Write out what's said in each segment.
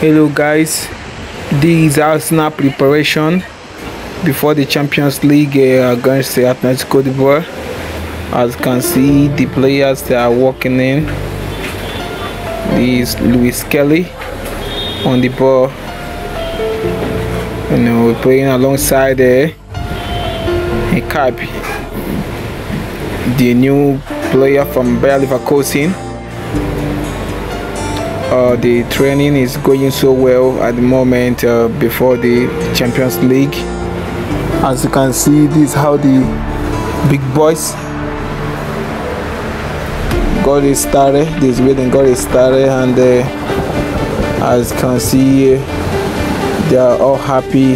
Hello guys, this is Arsenal preparation before the Champions League against the Atletico d'Ivoire. As you can see, the players that are working in. This is Luis Kelly on the ball. We're playing alongside Hikapi, the new player from Bayer Leverkusen. The training is going so well at the moment before the Champions League. As you can see, this is how the big boys got it started. This way they got it started, and as you can see, they are all happy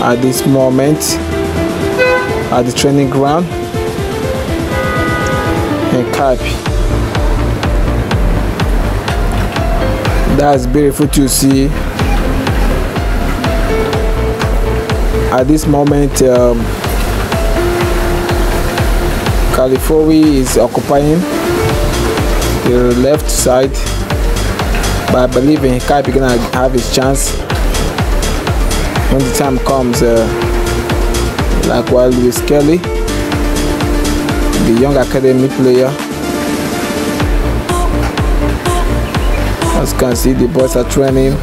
at this moment at the training ground. And happy. That's beautiful to see. At this moment, California is occupying the left side, but I believe in Hikapi gonna have his chance when the time comes. Likewise, Luis Kelly, the young academy player. As you can see, the boys are training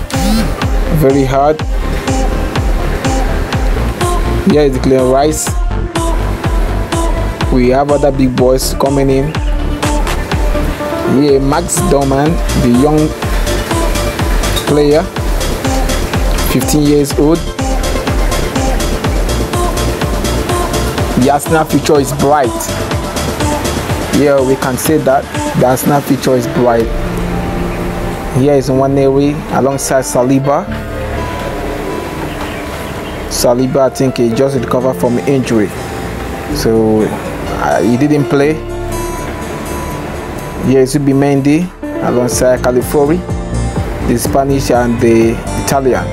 very hard. Here is Declan Rice. We have other big boys coming in. Here, Max Doman, the young player, 15 years old. The Arsenal future is bright. Yeah, we can say that the Arsenal future is bright. Here is Nwaneri alongside Saliba. Saliba, I think he just recovered from injury, so he didn't play. Here is Zubimendi alongside California, the Spanish and the Italian,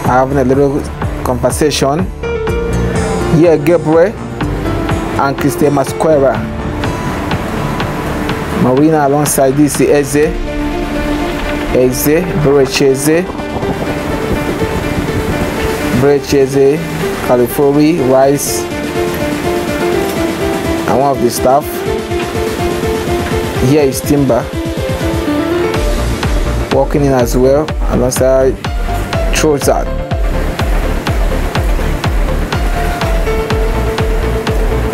having a little conversation. Here Gabriel and Christian Masquera. Marina alongside this Eze, Berecheze, California, Rice, and one of the staff. Here is Timber walking in as well alongside Trossard.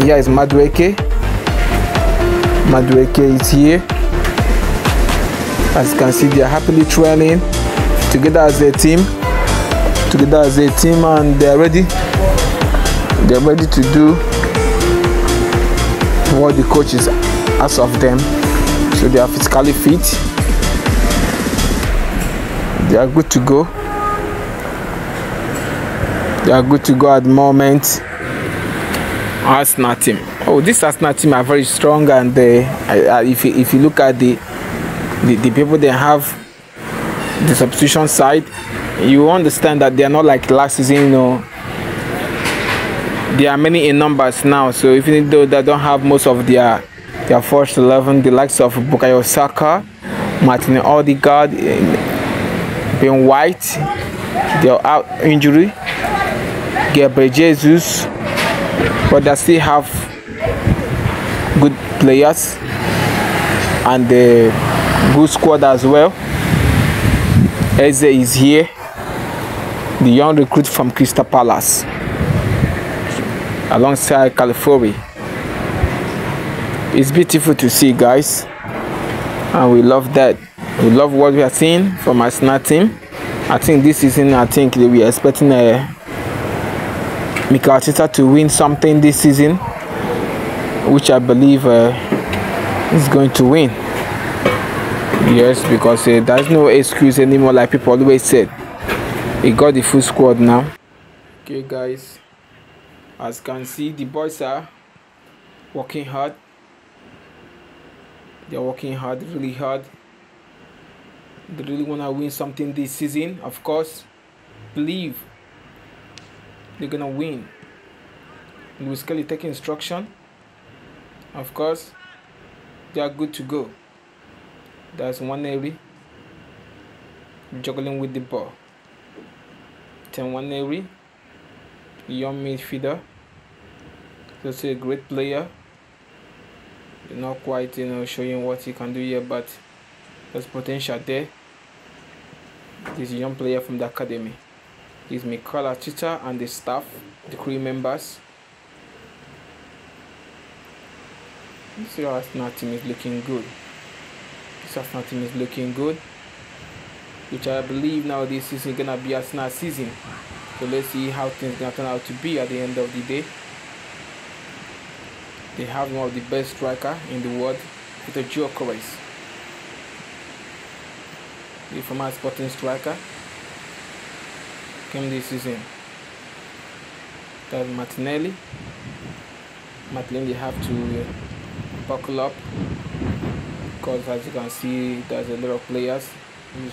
Here is Madueke. Madueke is here. As you can see, they are happily training together as a team. And they're ready. They're ready to do what the coaches ask of them. So they are physically fit. They are good to go. They are good to go at the moment. Arsenal team. Oh, this Arsenal team are very strong, and if you look at the people they have, the substitution side, you understand that they are not like last season. There are many in numbers now, so even though they don't have most of their first 11, the likes of Bukayo Saka, Martin Odegaard, Ben White, they are out injury, Gabriel Jesus, but they still have good players and the good squad as well. Eze is here, the young recruit from Crystal Palace, alongside California. It's beautiful to see, guys, and we love that. We love what we are seeing from our Arsenal team. I think this season, we are expecting Mikel Arteta to win something this season, which I believe is going to win. Yes, because there's no excuse anymore, like people always said. He got the full squad now. Okay, guys, as you can see, the boys are working hard. They're working hard, really hard. They really want to win something this season. Of course, believe they're gonna win. Luis Kelly taking instruction. Of course, they are good to go. That's Nwaneri juggling with the ball. Nwaneri, young midfielder, also a great player. Not quite, showing what he can do here, but there's potential there. This is a young player from the academy. This is Mikel Arteta and the staff, the crew members. This Arsenal team is looking good. Which I believe now this season gonna be Arsenal season. So let's see how things gonna turn out to be at the end of the day. They have one of the best striker in the world, Peter Gyökeres, the former Sporting striker, came this season. That's Martinelli. Martinelli have to buckle up, because as you can see, there's a lot of players who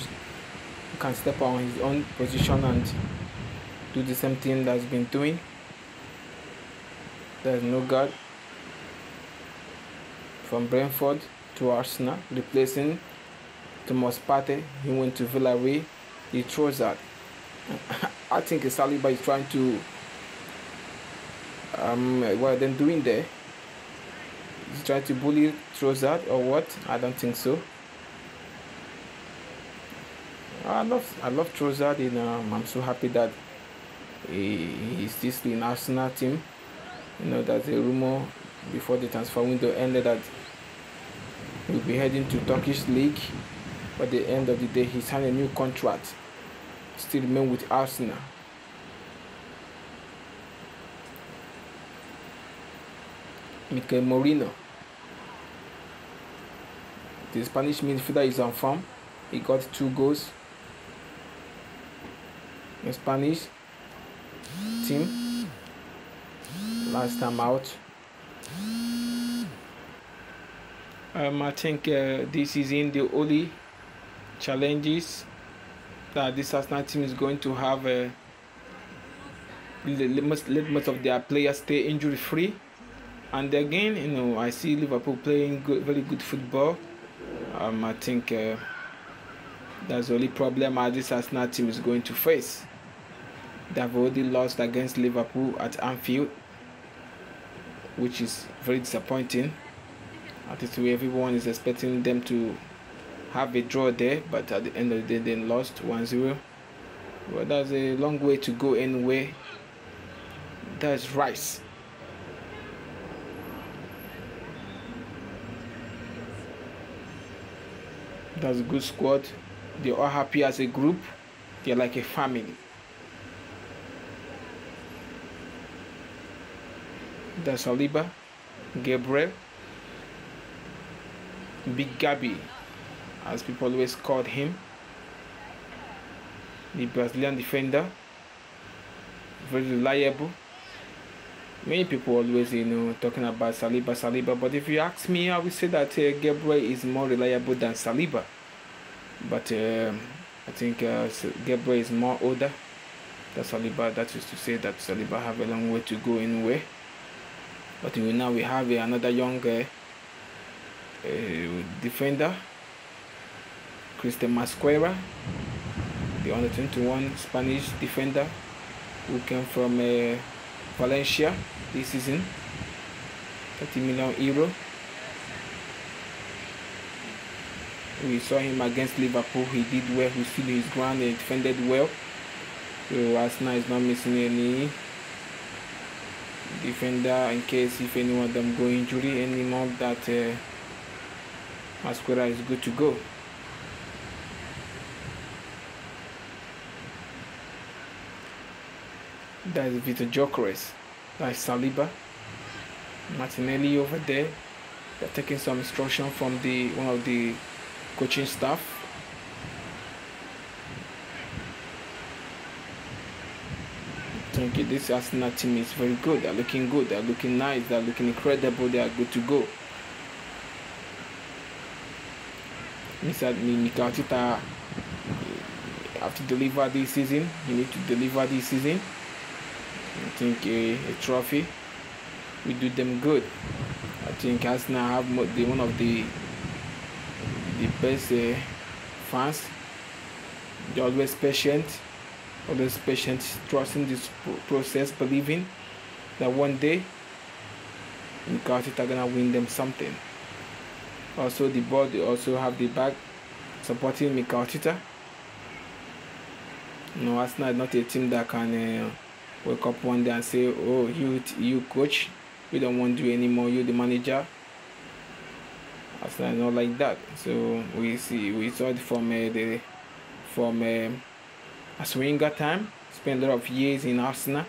can step on his own position and do the same thing that's been doing. There's no guard from Brentford to Arsenal, replacing Thomas Partey. He went to Villarreal. He throws that. I think Saliba is trying to what are they doing there? He's trying to bully Trossard or what? I don't think so. I love Trossard. I'm so happy that he's still in Arsenal team. There's a rumor before the transfer window ended that he'll be heading to Turkish league. But at the end of the day, he signed a new contract. Still remain with Arsenal. Mikel Merino, the Spanish midfielder, is on form. He got 2 goals in Spanish team last time out. I think this is in the only challenges that this Arsenal team is going to have. Let most of their players stay injury free, and again, I see Liverpool playing very good football. I think that's the only problem this Arsenal team is going to face. They've already lost against Liverpool at Anfield, which is very disappointing. At least everyone is expecting them to have a draw there, but at the end of the day they lost 1-0. Well, that's a long way to go anyway. That's Rice. That's a good squad. They're all happy as a group. They're like a family. That's Saliba, Gabriel, Big Gabby, as people always called him, the Brazilian defender, very reliable. Many people always talking about Saliba, but if you ask me, I would say that Gabriel is more reliable than Saliba. But I think Gabriel is more older than Saliba. That is to say that Saliba have a long way to go anyway. But now we have another young defender, Christian Masquera, the under 21 Spanish defender who came from Valencia this season, €30 million. We saw him against Liverpool. He did well. He stood his ground and defended well. So Arsenal is not missing any defender in case if any one of them go injury anymore. That Masquera is good to go. That is Peter Gyökeres. That is Saliba. Martinelli over there. They're taking some instruction from one of the coaching staff. I think this Arsenal team is very good. They're looking good. They're looking nice. They're looking incredible. They are good to go. Mikel Arteta have to deliver this season. He needs to deliver this season. I think a trophy will do them good. I think Arsenal have one of the best fans. They're always patient, trusting this process, believing that one day Mikel Arteta gonna win them something. Also, the board, they also have the back supporting Mikel Arteta. No, Arsenal is not a team that can wake up one day and say, "Oh, you coach, we don't want you anymore. You the manager." Arsenal is not like that. So we saw it from Arsene Wenger time. Spent a lot of years in Arsenal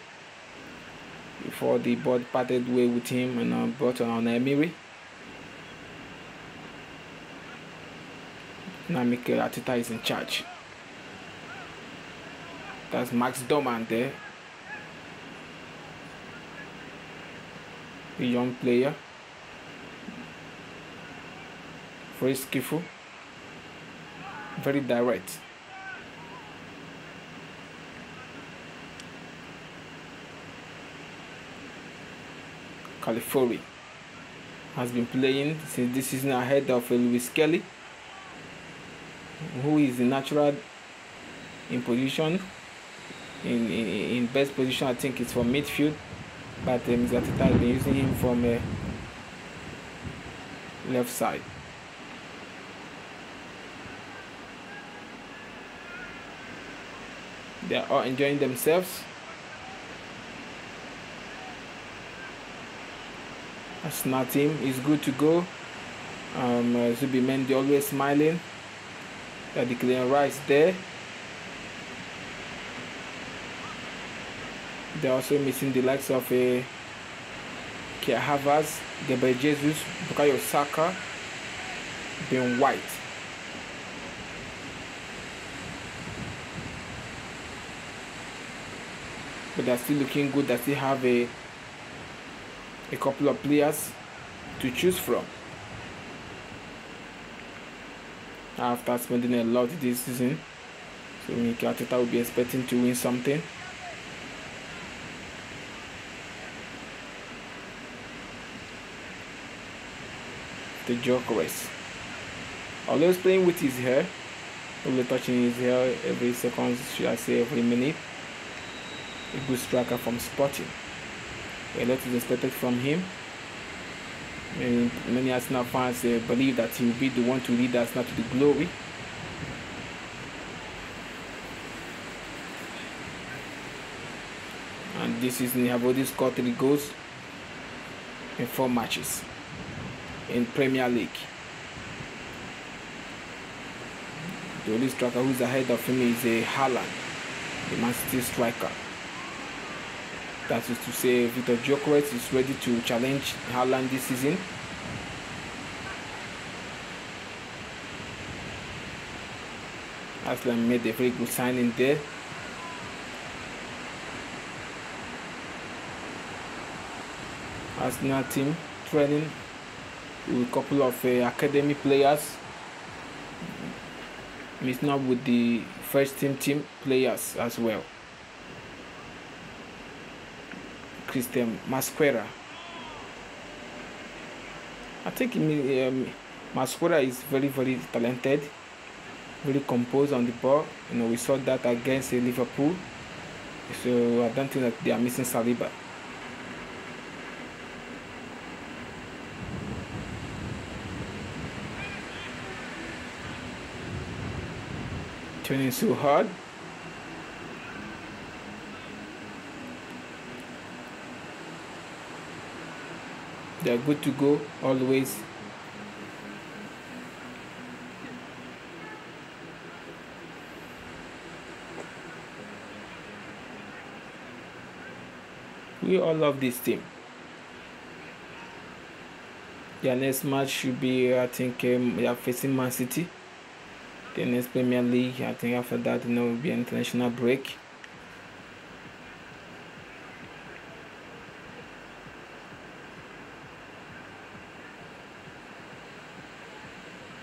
before the board parted way with him and brought on Emery. Now Mikel Arteta is in charge. That's Max Dorman there, a young player, very skillful, very direct. Calafiori has been playing since this season ahead of Lewis Kelly, who is the natural in position. In best position, I think it's for midfield, but Mr. Arteta has been using him from left side. They are all enjoying themselves. Arsenal team is good to go. Zubimendi always smiling. That the Declan Rice there. They're also missing the likes of Kai Havertz, Gabriel Jesus, Bukayo Saka, Ben White. But they're still looking good. They still have a couple of players to choose from. After spending a lot this season, so Mikel Arteta will be expecting to win something. The Gyökeres, always playing with his hair, always touching his hair every second, should I say every minute. A good striker from Sporting. A lot is expected from him. And many Arsenal fans believe that he will be the one to lead Arsenal to the glory. And this season, he have already scored 3 goals in 4 matches in Premier League. The only striker who's ahead of him is Haaland, the Man City striker. That is to say, Viktor Gyökeres is ready to challenge Haaland this season. Arsenal made a very good signing there. Arsenal team training with a couple of academy players, mixing up with the first team players as well. Christian Mosquera. I think Mosquera is very, very talented, very composed on the ball. You know, we saw that against Liverpool. So I don't think that they are missing Saliba. Training so hard. They are good to go always. We all love this team. Their next match should be, I think, they are facing Man City. The next Premier League, I think after that, will be an international break.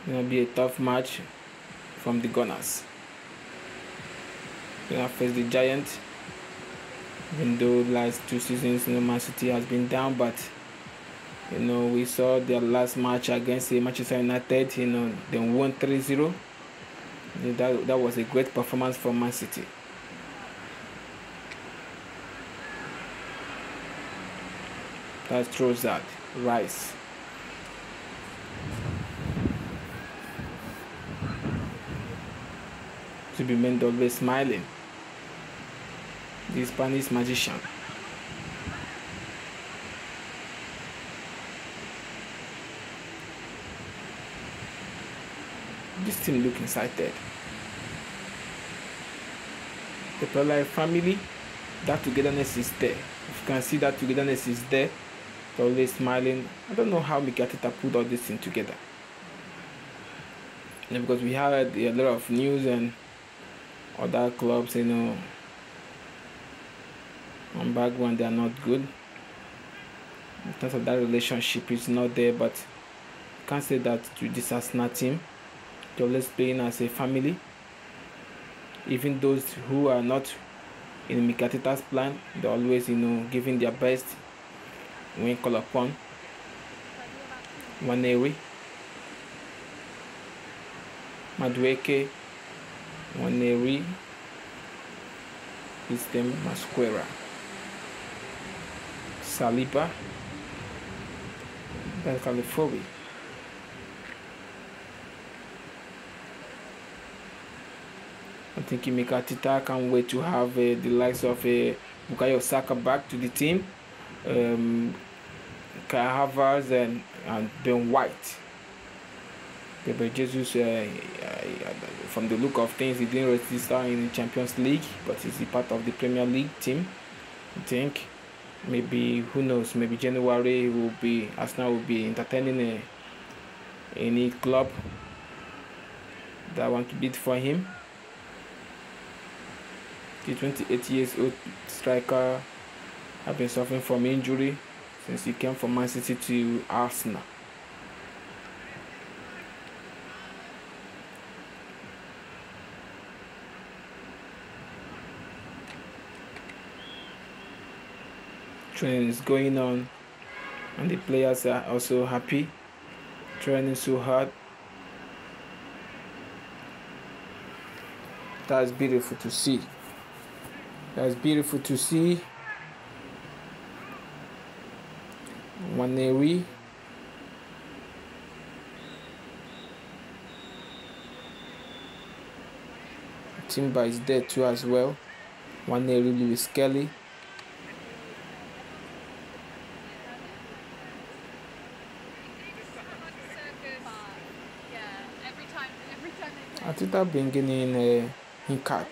It will be a tough match from the Gunners. They will face the Giants. Even though last 2 seasons, Man City has been down, but we saw their last match against Manchester United. They won 3-0. That was a great performance from Man City. That's Trossard, Rice. Zubimendi always smiling. The Spanish magician. This team look excited. The Pelai family, that togetherness is there. If you can see that togetherness is there, they're always smiling. I don't know how Mikel Arteta put all this thing together. Because we had a lot of news and other clubs, on background they are not good. In terms of that relationship is not there, but you can't say that to this Arsenal team. They're always playing as a family. Even those who are not in Mikel Arteta's plan, they're always, giving their best when called upon. Nwaneri, Madueke, Nwaneri, System Masquera, Saliba, Califobi. I think Mikel Arteta can't wait to have the likes of Bukayo Saka back to the team, Kai Havertz and Ben White. Gabriel Jesus, from the look of things, he didn't register in the Champions League, but he's a part of the Premier League team. I think maybe, who knows, maybe January Arsenal will be entertaining any club that want to bid for him. The 28 years old striker has been suffering from injury since he came from Man City to Arsenal. Training is going on and the players are also happy, training so hard. That's beautiful to see. That's beautiful to see. Nwaneri, Timber is there too as well. Nwaneri, Lewis Kelly. Arteta bringing in Hinkap.